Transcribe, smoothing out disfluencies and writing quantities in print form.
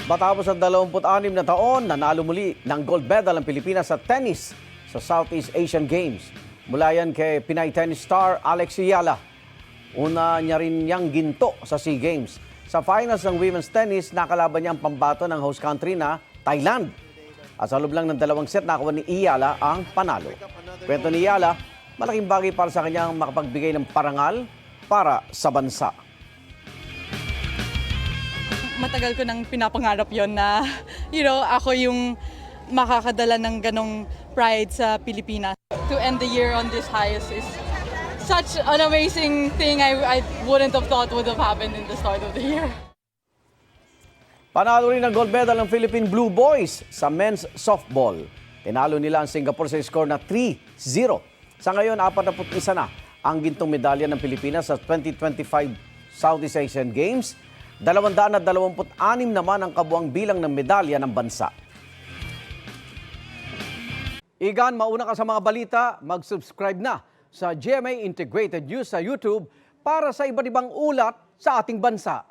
Matapos ang 26 na taon, nanalo muli ng gold medal ang Pilipinas sa tennis sa Southeast Asian Games. Mula yan kay Pinay tennis star Alex Yala. Una niya rin niyang ginto sa SEA Games. Sa finals ng women's tennis, nakalaban niya ang pambato ng host country na Thailand. At sa loob lang ng 2 set, nakuha ni Iyala ang panalo. Kwento ni Iyala, malaking bagay para sa kanyang makapagbigay ng parangal para sa bansa. Matagal ko nang pinapangarap yon na, ako yung makakadala ng ganong pride sa Pilipinas. To end the year on this highest is such an amazing thing I wouldn't have thought would have happened in the start of the year. Panalo rin ng gold medal ng Philippine Blue Boys sa men's softball. Tinalo nila ang Singapore sa score na 3-0. Sa ngayon, 41 na ang gintong medalya ng Pilipinas sa 2025 Southeast Asian Games. 226 naman ang kabuang bilang ng medalya ng bansa. Igan, mauna ka sa mga balita, mag-subscribe na sa GMA Integrated News sa YouTube para sa iba't ibang ulat sa ating bansa.